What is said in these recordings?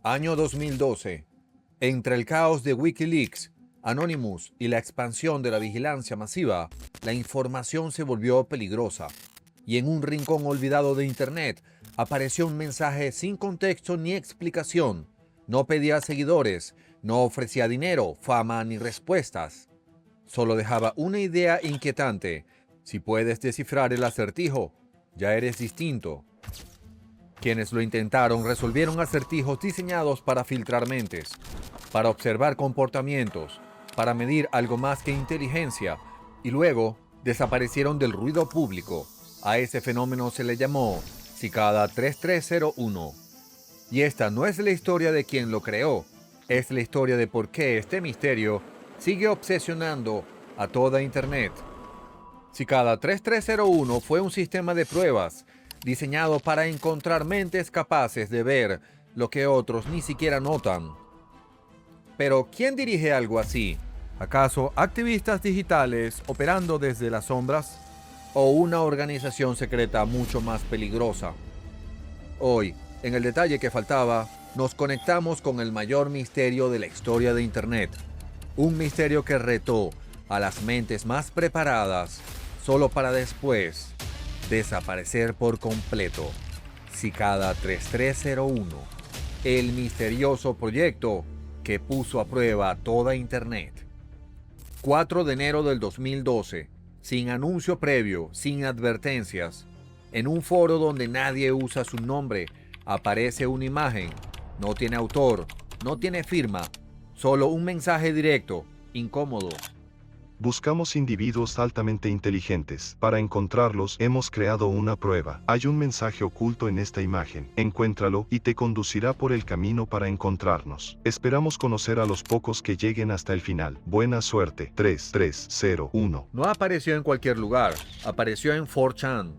Año 2012. Entre el caos de Wikileaks, Anonymous y la expansión de la vigilancia masiva, la información se volvió peligrosa. Y en un rincón olvidado de Internet apareció un mensaje sin contexto ni explicación. No pedía seguidores, no ofrecía dinero, fama ni respuestas. Solo dejaba una idea inquietante. Si puedes descifrar el acertijo, ya eres distinto. Quienes lo intentaron resolvieron acertijos diseñados para filtrar mentes, para observar comportamientos, para medir algo más que inteligencia, y luego desaparecieron del ruido público. A ese fenómeno se le llamó Cicada 3301. Y esta no es la historia de quien lo creó, es la historia de por qué este misterio sigue obsesionando a toda Internet. Cicada 3301 fue un sistema de pruebas diseñado para encontrar mentes capaces de ver lo que otros ni siquiera notan. Pero, ¿quién dirige algo así? ¿Acaso activistas digitales operando desde las sombras? ¿O una organización secreta mucho más peligrosa? Hoy, en el detalle que faltaba, nos conectamos con el mayor misterio de la historia de Internet. Un misterio que retó a las mentes más preparadas, solo para después desaparecer por completo. Cicada 3301, el misterioso proyecto que puso a prueba toda Internet. 4 de enero del 2012, sin anuncio previo, sin advertencias, en un foro donde nadie usa su nombre, aparece una imagen. No tiene autor, no tiene firma, solo un mensaje directo, incómodo. Buscamos individuos altamente inteligentes. Para encontrarlos hemos creado una prueba. Hay un mensaje oculto en esta imagen. Encuéntralo y te conducirá por el camino para encontrarnos. Esperamos conocer a los pocos que lleguen hasta el final. Buena suerte. 3301. No apareció en cualquier lugar, apareció en 4chan,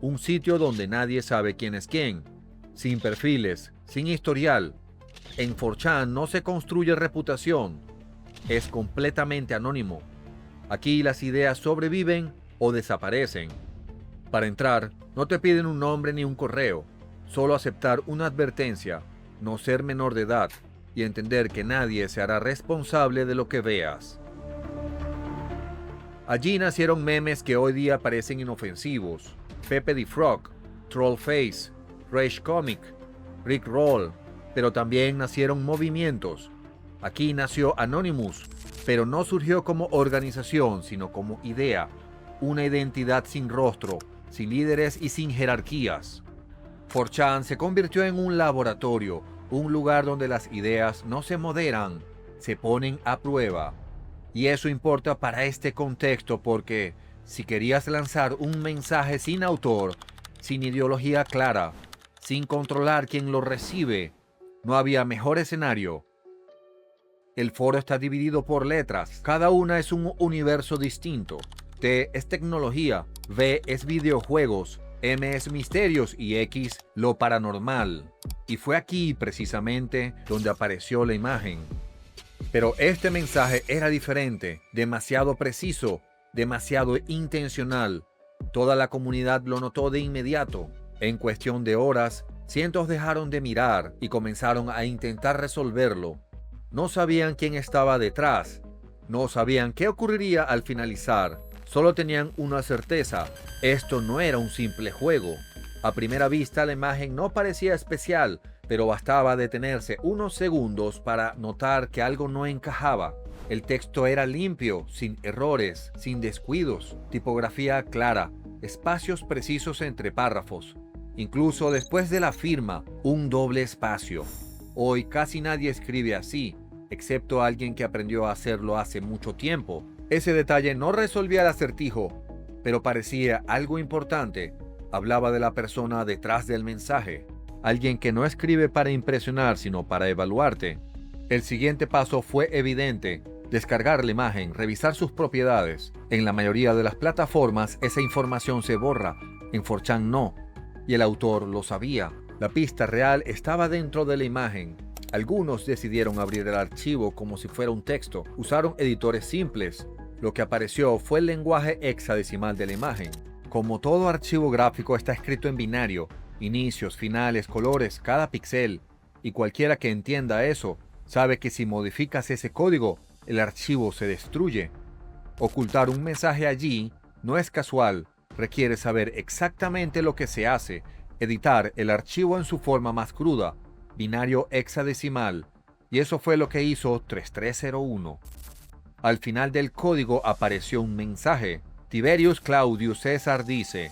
un sitio donde nadie sabe quién es quién, sin perfiles, sin historial. En 4chan no se construye reputación, es completamente anónimo. Aquí las ideas sobreviven o desaparecen. Para entrar, no te piden un nombre ni un correo, solo aceptar una advertencia, no ser menor de edad y entender que nadie se hará responsable de lo que veas. Allí nacieron memes que hoy día parecen inofensivos: Pepe the Frog, Trollface, Rage Comic, Rick Roll, pero también nacieron movimientos. Aquí nació Anonymous, pero no surgió como organización, sino como idea, una identidad sin rostro, sin líderes y sin jerarquías. 4chan se convirtió en un laboratorio, un lugar donde las ideas no se moderan, se ponen a prueba. Y eso importa para este contexto porque si querías lanzar un mensaje sin autor, sin ideología clara, sin controlar quién lo recibe, no había mejor escenario. El foro está dividido por letras, cada una es un universo distinto. T es tecnología, V es videojuegos, M es misterios y X lo paranormal. Y fue aquí precisamente donde apareció la imagen. Pero este mensaje era diferente, demasiado preciso, demasiado intencional. Toda la comunidad lo notó de inmediato. En cuestión de horas, cientos dejaron de mirar y comenzaron a intentar resolverlo. No sabían quién estaba detrás, no sabían qué ocurriría al finalizar. Solo tenían una certeza: esto no era un simple juego. A primera vista la imagen no parecía especial, pero bastaba detenerse unos segundos para notar que algo no encajaba. El texto era limpio, sin errores, sin descuidos, tipografía clara, espacios precisos entre párrafos. Incluso después de la firma, un doble espacio. Hoy casi nadie escribe así, excepto alguien que aprendió a hacerlo hace mucho tiempo. Ese detalle no resolvía el acertijo, pero parecía algo importante. Hablaba de la persona detrás del mensaje. Alguien que no escribe para impresionar, sino para evaluarte. El siguiente paso fue evidente: descargar la imagen, revisar sus propiedades. En la mayoría de las plataformas esa información se borra, en 4chan no, y el autor lo sabía. La pista real estaba dentro de la imagen. Algunos decidieron abrir el archivo como si fuera un texto. Usaron editores simples. Lo que apareció fue el lenguaje hexadecimal de la imagen. Como todo archivo gráfico está escrito en binario, inicios, finales, colores, cada píxel. Y cualquiera que entienda eso, sabe que si modificas ese código, el archivo se destruye. Ocultar un mensaje allí no es casual, requiere saber exactamente lo que se hace, editar el archivo en su forma más cruda, binario hexadecimal, y eso fue lo que hizo 3301. Al final del código apareció un mensaje. Tiberius Claudius César dice,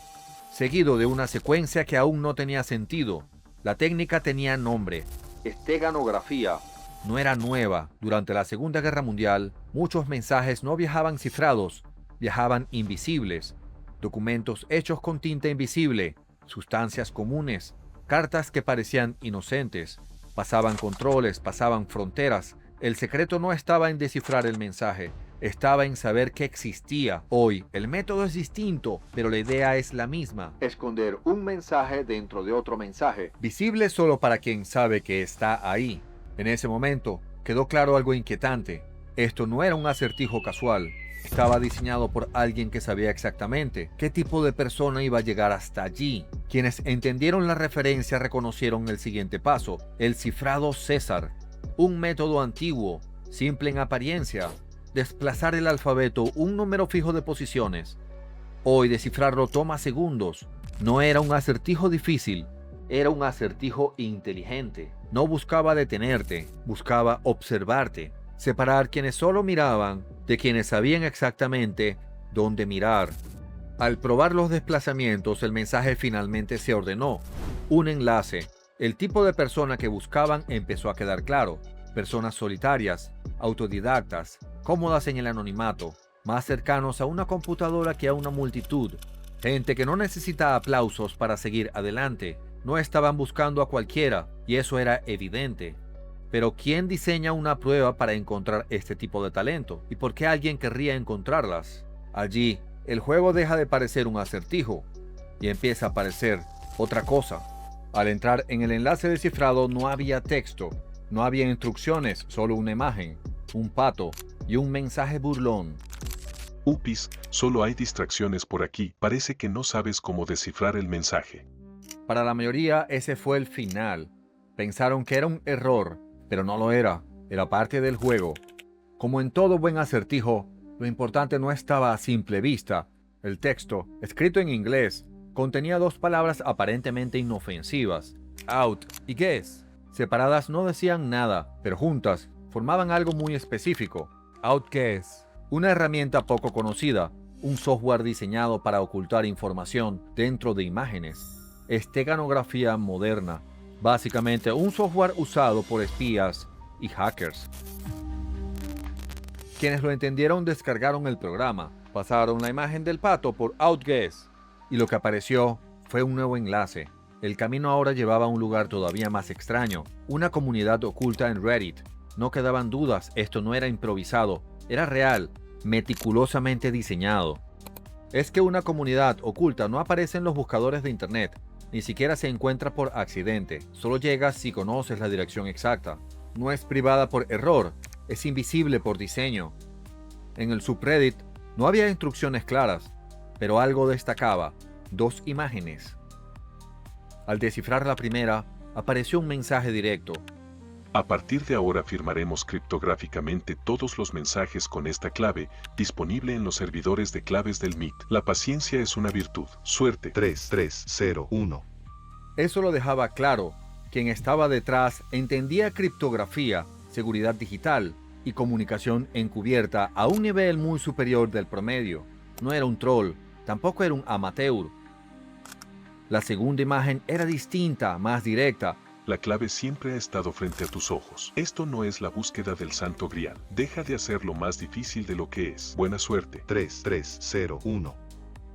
seguido de una secuencia que aún no tenía sentido. La técnica tenía nombre, esteganografía. No era nueva. Durante la Segunda Guerra Mundial, muchos mensajes no viajaban cifrados, viajaban invisibles. Documentos hechos con tinta invisible, sustancias comunes, cartas que parecían inocentes, pasaban controles, pasaban fronteras. El secreto no estaba en descifrar el mensaje, estaba en saber que existía. Hoy, el método es distinto, pero la idea es la misma. Esconder un mensaje dentro de otro mensaje, visible solo para quien sabe que está ahí. En ese momento, quedó claro algo inquietante. Esto no era un acertijo casual. Estaba diseñado por alguien que sabía exactamente qué tipo de persona iba a llegar hasta allí. Quienes entendieron la referencia reconocieron el siguiente paso: el cifrado César. Un método antiguo, simple en apariencia, desplazar el alfabeto un número fijo de posiciones. Hoy descifrarlo toma segundos. No era un acertijo difícil, era un acertijo inteligente. No buscaba detenerte, buscaba observarte, separar quienes solo miraban de quienes sabían exactamente dónde mirar. Al probar los desplazamientos, el mensaje finalmente se ordenó. Un enlace. El tipo de persona que buscaban empezó a quedar claro. Personas solitarias, autodidactas, cómodas en el anonimato, más cercanos a una computadora que a una multitud. Gente que no necesita aplausos para seguir adelante. No estaban buscando a cualquiera, y eso era evidente. Pero ¿quién diseña una prueba para encontrar este tipo de talento? ¿Y por qué alguien querría encontrarlas? Allí, el juego deja de parecer un acertijo y empieza a parecer otra cosa. Al entrar en el enlace descifrado no había texto, no había instrucciones, solo una imagen, un pato y un mensaje burlón. Upis, solo hay distracciones por aquí. Parece que no sabes cómo descifrar el mensaje. Para la mayoría ese fue el final. Pensaron que era un error, pero no lo era. Era parte del juego. Como en todo buen acertijo, lo importante no estaba a simple vista. El texto, escrito en inglés, contenía dos palabras aparentemente inofensivas, out y guess. Separadas no decían nada, pero juntas formaban algo muy específico. Outguess, una herramienta poco conocida, un software diseñado para ocultar información dentro de imágenes. Esteganografía moderna, básicamente un software usado por espías y hackers. Quienes lo entendieron descargaron el programa, pasaron la imagen del pato por Outguess y lo que apareció fue un nuevo enlace. El camino ahora llevaba a un lugar todavía más extraño, una comunidad oculta en Reddit. No quedaban dudas, esto no era improvisado, era real, meticulosamente diseñado. Es que una comunidad oculta no aparece en los buscadores de internet, ni siquiera se encuentra por accidente, solo llegas si conoces la dirección exacta. No es privada por error, es invisible por diseño. En el subreddit no había instrucciones claras, pero algo destacaba: dos imágenes. Al descifrar la primera, apareció un mensaje directo. A partir de ahora firmaremos criptográficamente todos los mensajes con esta clave, disponible en los servidores de claves del MIT. La paciencia es una virtud. Suerte. 3301. Eso lo dejaba claro. Quien estaba detrás entendía criptografía, seguridad digital y comunicación encubierta a un nivel muy superior del promedio. No era un troll, tampoco era un amateur. La segunda imagen era distinta, más directa. La clave siempre ha estado frente a tus ojos. Esto no es la búsqueda del Santo Grial. Deja de hacerlo más difícil de lo que es. Buena suerte. 3301.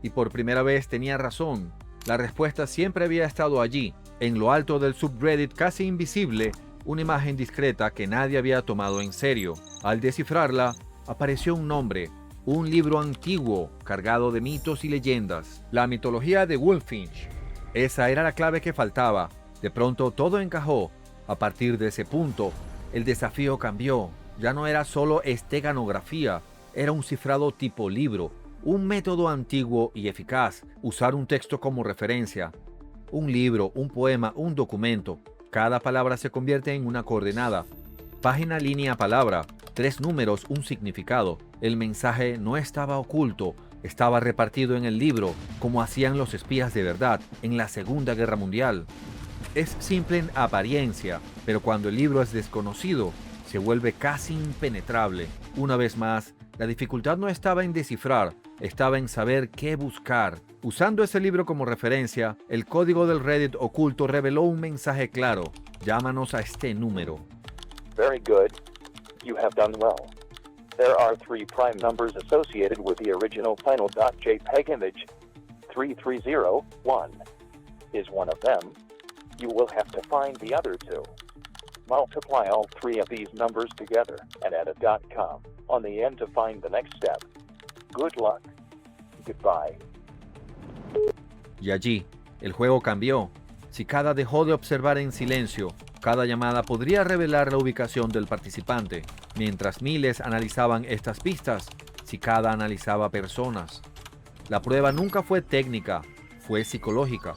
Y por primera vez tenía razón. La respuesta siempre había estado allí, en lo alto del subreddit casi invisible, una imagen discreta que nadie había tomado en serio. Al descifrarla, apareció un nombre, un libro antiguo cargado de mitos y leyendas. La mitología de Wolffinch. Esa era la clave que faltaba. De pronto todo encajó. A partir de ese punto, el desafío cambió. Ya no era solo esteganografía, era un cifrado tipo libro, un método antiguo y eficaz, usar un texto como referencia. Un libro, un poema, un documento. Cada palabra se convierte en una coordenada. Página, línea, palabra. 3 números, un significado. El mensaje no estaba oculto, estaba repartido en el libro, como hacían los espías de verdad en la Segunda Guerra Mundial. Es simple en apariencia, pero cuando el libro es desconocido, se vuelve casi impenetrable. Una vez más, la dificultad no estaba en descifrar, estaba en saber qué buscar. Usando ese libro como referencia, el código del Reddit oculto reveló un mensaje claro. Llámanos a este número. Very good. You have done well. There are 3 prime numbers associated with the original final.jpg image. 3301 is one of them. You will have to find the other 2. Multiply all 3 of these numbers together and add a .com on the end to find the next step. Good luck. Goodbye. Y allí, el juego cambió. Cicada dejó de observar en silencio. Cada llamada podría revelar la ubicación del participante. Mientras miles analizaban estas pistas, Cicada analizaba personas. La prueba nunca fue técnica, fue psicológica.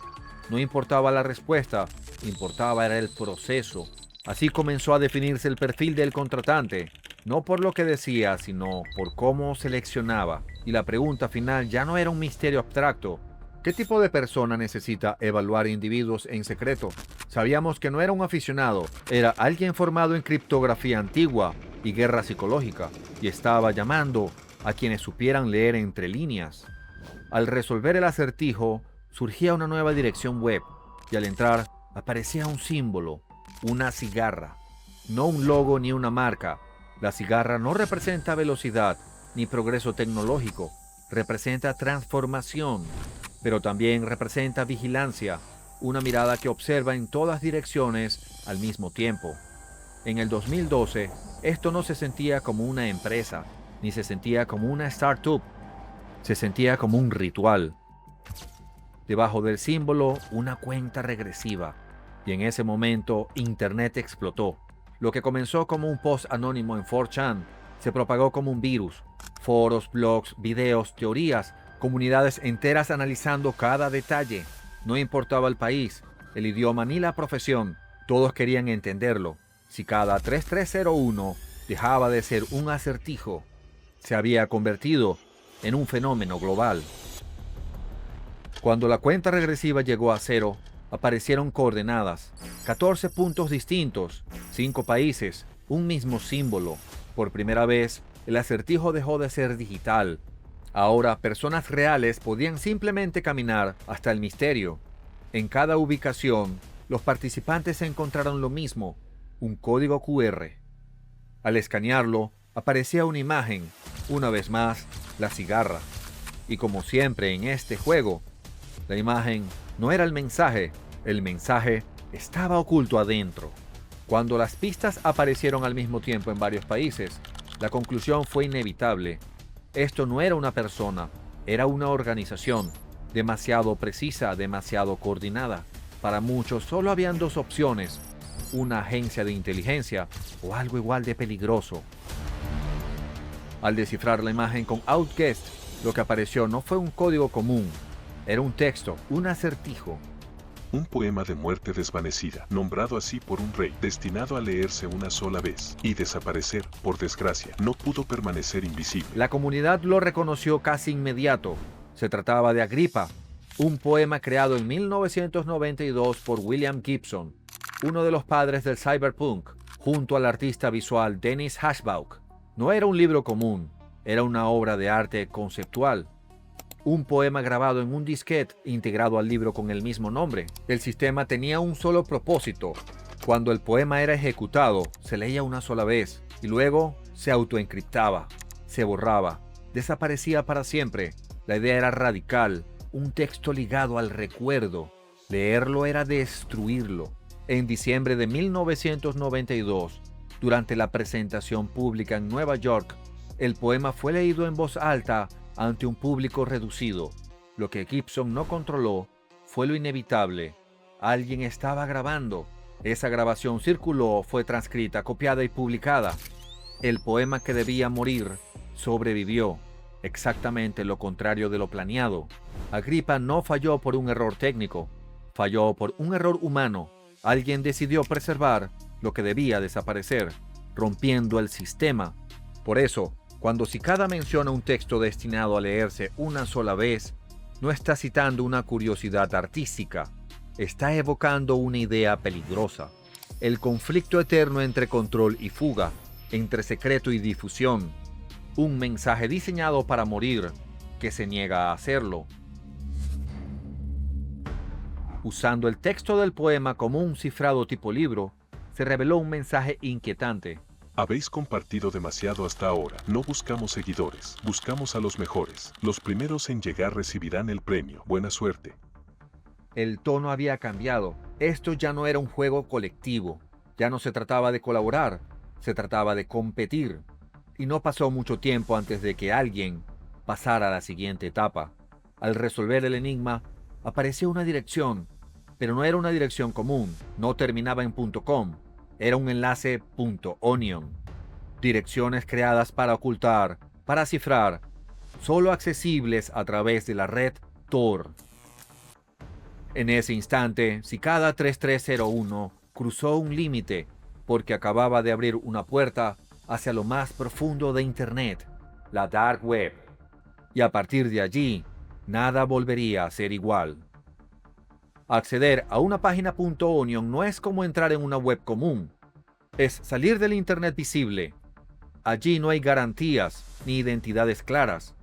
No importaba la respuesta, importaba era el proceso. Así comenzó a definirse el perfil del contratante, no por lo que decía, sino por cómo seleccionaba. Y la pregunta final ya no era un misterio abstracto. ¿Qué tipo de persona necesita evaluar individuos en secreto? Sabíamos que no era un aficionado, era alguien formado en criptografía antigua y guerra psicológica, y estaba llamando a quienes supieran leer entre líneas. Al resolver el acertijo, surgía una nueva dirección web, y al entrar aparecía un símbolo, una cigarra. No un logo ni una marca. La cigarra no representa velocidad ni progreso tecnológico, representa transformación, pero también representa vigilancia, una mirada que observa en todas direcciones al mismo tiempo. En el 2012, esto no se sentía como una empresa, ni se sentía como una startup, se sentía como un ritual. Debajo del símbolo, una cuenta regresiva, y en ese momento, Internet explotó. Lo que comenzó como un post anónimo en 4chan, se propagó como un virus. Foros, blogs, videos, teorías, comunidades enteras analizando cada detalle. No importaba el país, el idioma ni la profesión, todos querían entenderlo. Si cada 3301 dejaba de ser un acertijo, se había convertido en un fenómeno global. Cuando la cuenta regresiva llegó a 0, aparecieron coordenadas, 14 puntos distintos, 5 países, un mismo símbolo. Por primera vez, el acertijo dejó de ser digital. Ahora, personas reales podían simplemente caminar hasta el misterio. En cada ubicación, los participantes encontraron lo mismo, un código QR. Al escanearlo, aparecía una imagen, una vez más, la cigarra. Y como siempre en este juego, la imagen no era el mensaje estaba oculto adentro. Cuando las pistas aparecieron al mismo tiempo en varios países, la conclusión fue inevitable. Esto no era una persona, era una organización, demasiado precisa, demasiado coordinada. Para muchos solo habían 2 opciones, una agencia de inteligencia o algo igual de peligroso. Al descifrar la imagen con Outguessed, lo que apareció no fue un código común, era un texto, un acertijo. Un poema de muerte desvanecida, nombrado así por un rey, destinado a leerse una sola vez y desaparecer, por desgracia, no pudo permanecer invisible. La comunidad lo reconoció casi inmediato. Se trataba de Agripa, un poema creado en 1992 por William Gibson, uno de los padres del cyberpunk, junto al artista visual Dennis Hashbaugh. No era un libro común, era una obra de arte conceptual. Un poema grabado en un disquete integrado al libro con el mismo nombre. El sistema tenía un solo propósito. Cuando el poema era ejecutado, se leía una sola vez y luego se autoencriptaba, se borraba, desaparecía para siempre. La idea era radical, un texto ligado al recuerdo. Leerlo era destruirlo. En diciembre de 1992, durante la presentación pública en Nueva York, el poema fue leído en voz alta ante un público reducido. Lo que Gibson no controló fue lo inevitable. Alguien estaba grabando. Esa grabación circuló, fue transcrita, copiada y publicada. El poema que debía morir sobrevivió. Exactamente lo contrario de lo planeado. Agripa no falló por un error técnico. Falló por un error humano. Alguien decidió preservar lo que debía desaparecer, rompiendo el sistema. Por eso, cuando Cicada menciona un texto destinado a leerse una sola vez, no está citando una curiosidad artística, está evocando una idea peligrosa. El conflicto eterno entre control y fuga, entre secreto y difusión. Un mensaje diseñado para morir, que se niega a hacerlo. Usando el texto del poema como un cifrado tipo libro, se reveló un mensaje inquietante. Habéis compartido demasiado hasta ahora. No buscamos seguidores, buscamos a los mejores. Los primeros en llegar recibirán el premio. Buena suerte. El tono había cambiado. Esto ya no era un juego colectivo. Ya no se trataba de colaborar, se trataba de competir. Y no pasó mucho tiempo antes de que alguien pasara a la siguiente etapa. Al resolver el enigma, apareció una dirección, pero no era una dirección común, no terminaba en .com, era un enlace .onion. Direcciones creadas para ocultar, para cifrar, solo accesibles a través de la red Tor. En ese instante, Cicada 3301 cruzó un límite porque acababa de abrir una puerta hacia lo más profundo de Internet, la Dark Web. Y a partir de allí, nada volvería a ser igual. Acceder a una página .onion no es como entrar en una web común. Es salir del Internet visible. Allí no hay garantías ni identidades claras.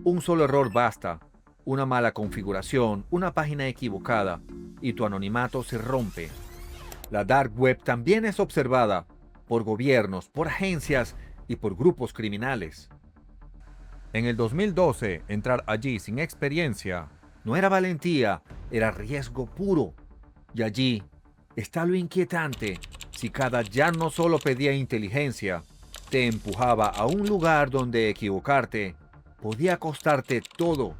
Un solo error basta. Una mala configuración, una página equivocada, y tu anonimato se rompe. La Dark Web también es observada por gobiernos, por agencias y por grupos criminales. En el 2012, entrar allí sin experiencia no era valentía, era riesgo puro. Y allí está lo inquietante. Cicada ya no solo pedía inteligencia, te empujaba a un lugar donde equivocarte podía costarte todo.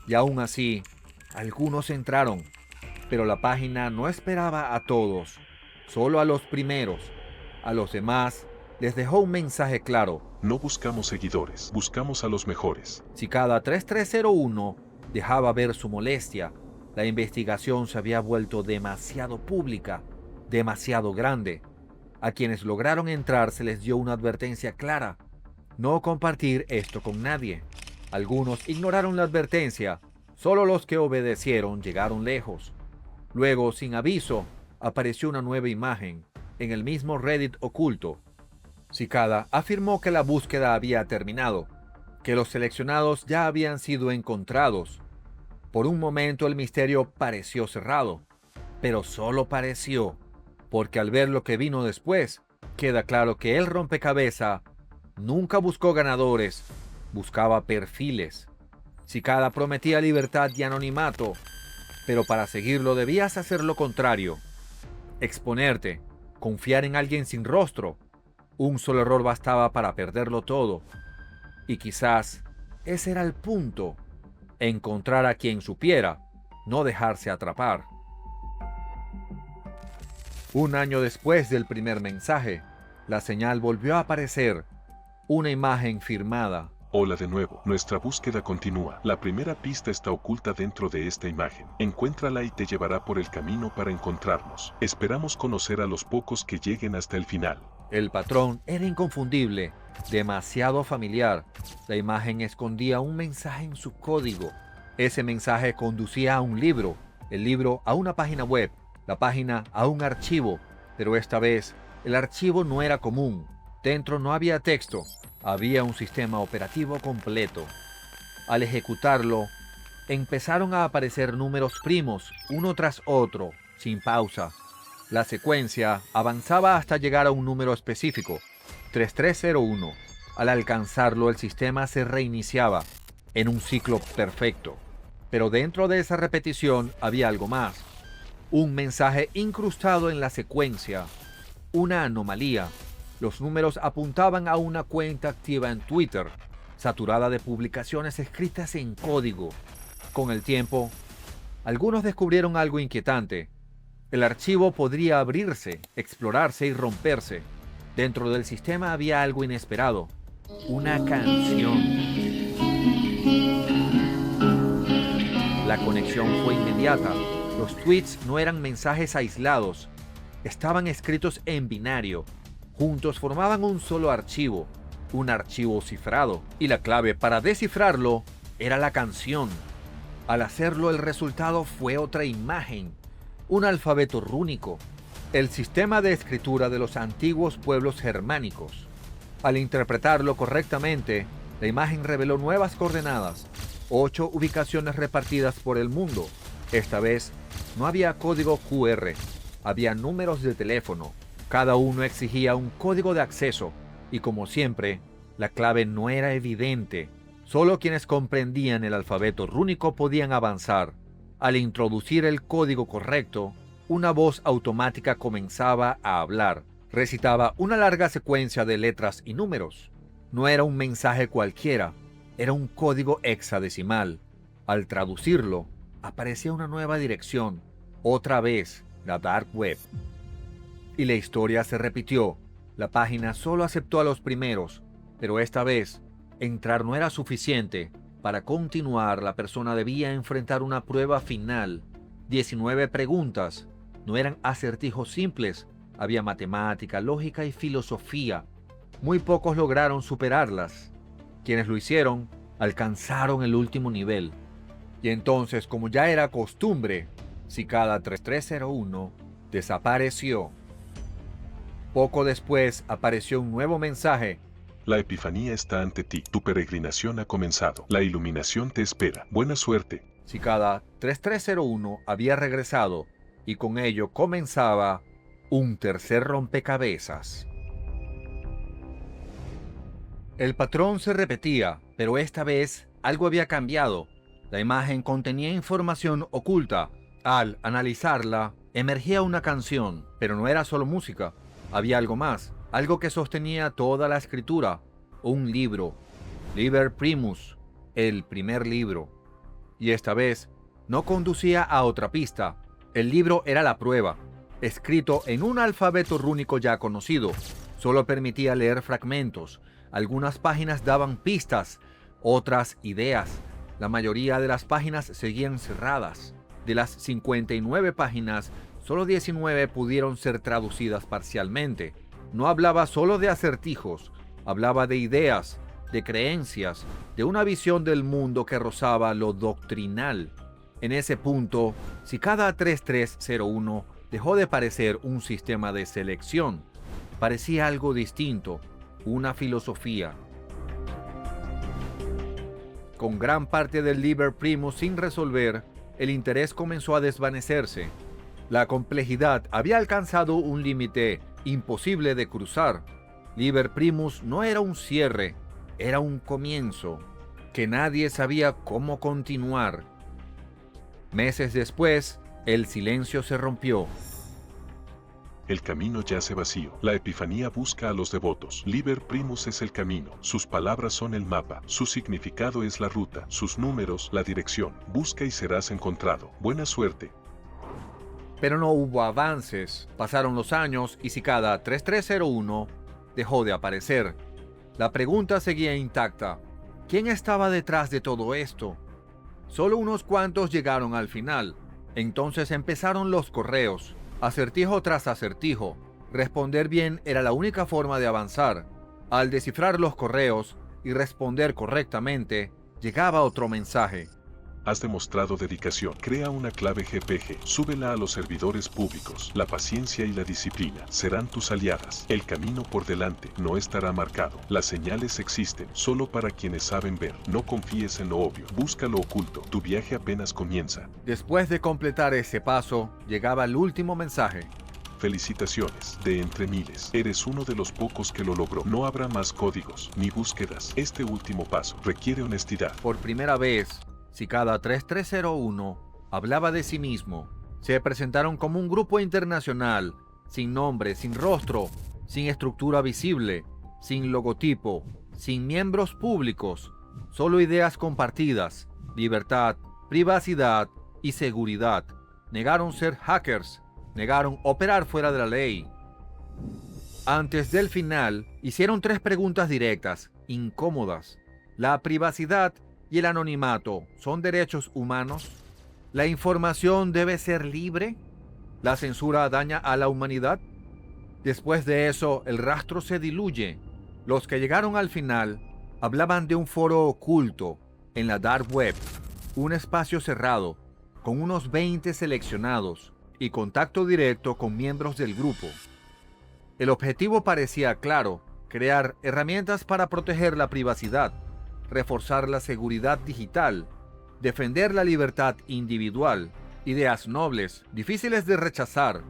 Y aún así, algunos entraron, pero la página no esperaba a todos, solo a los primeros. A los demás les dejó un mensaje claro. No buscamos seguidores, buscamos a los mejores. Cicada 3301 dejaba ver su molestia. La investigación se había vuelto demasiado pública, demasiado grande. A quienes lograron entrar se les dio una advertencia clara: no compartir esto con nadie. Algunos ignoraron la advertencia, solo los que obedecieron llegaron lejos. Luego, sin aviso, apareció una nueva imagen, en el mismo Reddit oculto. Cicada afirmó que la búsqueda había terminado, que los seleccionados ya habían sido encontrados. Por un momento el misterio pareció cerrado, pero solo pareció, porque al ver lo que vino después, queda claro que el rompecabezas nunca buscó ganadores, buscaba perfiles. Cicada prometía libertad y anonimato, pero para seguirlo debías hacer lo contrario. Exponerte, confiar en alguien sin rostro. Un solo error bastaba para perderlo todo. Y quizás ese era el punto: encontrar a quien supiera, no dejarse atrapar. Un año después del primer mensaje, la señal volvió a aparecer, una imagen firmada. Hola de nuevo, nuestra búsqueda continúa. La primera pista está oculta dentro de esta imagen. Encuéntrala y te llevará por el camino para encontrarnos. Esperamos conocer a los pocos que lleguen hasta el final. El patrón era inconfundible, demasiado familiar. La imagen escondía un mensaje en su código. Ese mensaje conducía a un libro, el libro a una página web, la página a un archivo, pero esta vez el archivo no era común. Dentro no había texto, había un sistema operativo completo. Al ejecutarlo, empezaron a aparecer números primos, uno tras otro, sin pausa. La secuencia avanzaba hasta llegar a un número específico, 3301. Al alcanzarlo, el sistema se reiniciaba en un ciclo perfecto. Pero dentro de esa repetición había algo más. Un mensaje incrustado en la secuencia, una anomalía. Los números apuntaban a una cuenta activa en Twitter, saturada de publicaciones escritas en código. Con el tiempo, algunos descubrieron algo inquietante. El archivo podría abrirse, explorarse y romperse. Dentro del sistema había algo inesperado: una canción. La conexión fue inmediata. Los tweets no eran mensajes aislados, estaban escritos en binario. Juntos formaban un solo archivo, un archivo cifrado, y la clave para descifrarlo era la canción. Al hacerlo, el resultado fue otra imagen, un alfabeto rúnico, el sistema de escritura de los antiguos pueblos germánicos. Al interpretarlo correctamente, la imagen reveló nuevas coordenadas, 8 ubicaciones repartidas por el mundo. Esta vez no había código QR, había números de teléfono. Cada uno exigía un código de acceso y, como siempre, la clave no era evidente. Solo quienes comprendían el alfabeto rúnico podían avanzar. Al introducir el código correcto, una voz automática comenzaba a hablar. Recitaba una larga secuencia de letras y números. No era un mensaje cualquiera, era un código hexadecimal. Al traducirlo, aparecía una nueva dirección, otra vez la Dark Web. Y la historia se repitió. La página solo aceptó a los primeros, pero esta vez, entrar no era suficiente. Para continuar, la persona debía enfrentar una prueba final. 19 preguntas. No eran acertijos simples, había matemática, lógica y filosofía. Muy pocos lograron superarlas. Quienes lo hicieron, alcanzaron el último nivel. Y entonces, como ya era costumbre, Cicada 3301 desapareció. Poco después apareció un nuevo mensaje. La Epifanía está ante ti. Tu peregrinación ha comenzado. La iluminación te espera. Buena suerte. Cicada 3301 había regresado y con ello comenzaba un tercer rompecabezas. El patrón se repetía, pero esta vez algo había cambiado. La imagen contenía información oculta. Al analizarla, emergía una canción, pero no era solo música. Había algo más, algo que sostenía toda la escritura. Un libro, Liber Primus, el primer libro. Y esta vez no conducía a otra pista. El libro era la prueba, escrito en un alfabeto rúnico ya conocido. Solo permitía leer fragmentos. Algunas páginas daban pistas, otras ideas. La mayoría de las páginas seguían cerradas. De las 59 páginas, solo 19 pudieron ser traducidas parcialmente. No hablaba solo de acertijos, hablaba de ideas, de creencias, de una visión del mundo que rozaba lo doctrinal. En ese punto, Cicada 3301 dejó de parecer un sistema de selección. Parecía algo distinto, una filosofía. Con gran parte del Liber Primus sin resolver, el interés comenzó a desvanecerse. La complejidad había alcanzado un límite imposible de cruzar. Liber Primus no era un cierre, era un comienzo, que nadie sabía cómo continuar. Meses después, el silencio se rompió. El camino yace vacío. La Epifanía busca a los devotos. Liber Primus es el camino. Sus palabras son el mapa. Su significado es la ruta. Sus números, la dirección. Busca y serás encontrado. Buena suerte. Pero no hubo avances. Pasaron los años y Cicada 3301 dejó de aparecer. La pregunta seguía intacta. ¿Quién estaba detrás de todo esto? Solo unos cuantos llegaron al final. Entonces empezaron los correos. Acertijo tras acertijo. Responder bien era la única forma de avanzar. Al descifrar los correos y responder correctamente, llegaba otro mensaje. Has demostrado dedicación. Crea una clave GPG. Súbela a los servidores públicos. La paciencia y la disciplina serán tus aliadas. El camino por delante no estará marcado. Las señales existen solo para quienes saben ver. No confíes en lo obvio. Busca lo oculto. Tu viaje apenas comienza. Después de completar ese paso, llegaba el último mensaje. Felicitaciones, de entre miles. Eres uno de los pocos que lo logró. No habrá más códigos ni búsquedas. Este último paso requiere honestidad. Por primera vez, Cicada 3301 hablaba de sí mismo. Se presentaron como un grupo internacional, sin nombre, sin rostro, sin estructura visible, sin logotipo, sin miembros públicos, solo ideas compartidas, libertad, privacidad y seguridad. Negaron ser hackers, negaron operar fuera de la ley. Antes del final, hicieron 3 preguntas directas, incómodas. ¿La privacidad y el anonimato son derechos humanos? ¿La información debe ser libre? ¿La censura daña a la humanidad? Después de eso, el rastro se diluye. Los que llegaron al final hablaban de un foro oculto en la Dark Web, un espacio cerrado, con unos 20 seleccionados y contacto directo con miembros del grupo. El objetivo parecía claro: crear herramientas para proteger la privacidad, reforzar la seguridad digital, defender la libertad individual, ideas nobles, difíciles de rechazar,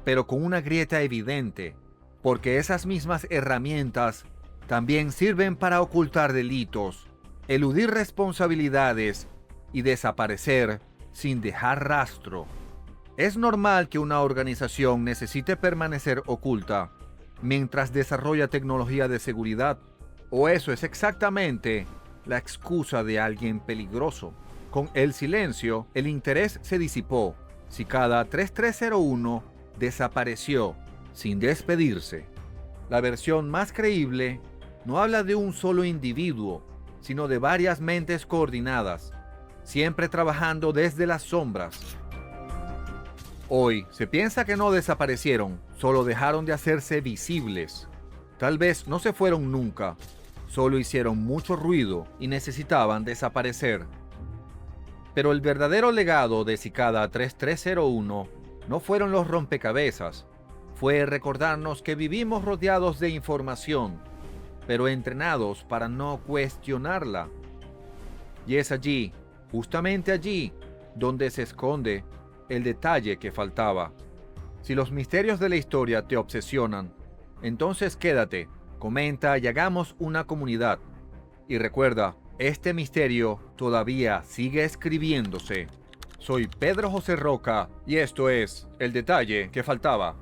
pero con una grieta evidente, porque esas mismas herramientas también sirven para ocultar delitos, eludir responsabilidades y desaparecer sin dejar rastro. Es normal que una organización necesite permanecer oculta mientras desarrolla tecnología de seguridad, o eso es exactamente la excusa de alguien peligroso. Con el silencio, el interés se disipó. Cicada 3301 desapareció sin despedirse. La versión más creíble no habla de un solo individuo, sino de varias mentes coordinadas, siempre trabajando desde las sombras. Hoy se piensa que no desaparecieron, solo dejaron de hacerse visibles. Tal vez no se fueron nunca, solo hicieron mucho ruido y necesitaban desaparecer. Pero el verdadero legado de Cicada 3301 no fueron los rompecabezas, fue recordarnos que vivimos rodeados de información, pero entrenados para no cuestionarla. Y es allí, justamente allí, donde se esconde el detalle que faltaba. Si los misterios de la historia te obsesionan, entonces quédate, comenta y hagamos una comunidad. Y recuerda, este misterio todavía sigue escribiéndose. Soy Pedro José Roca y esto es El Detalle que Faltaba.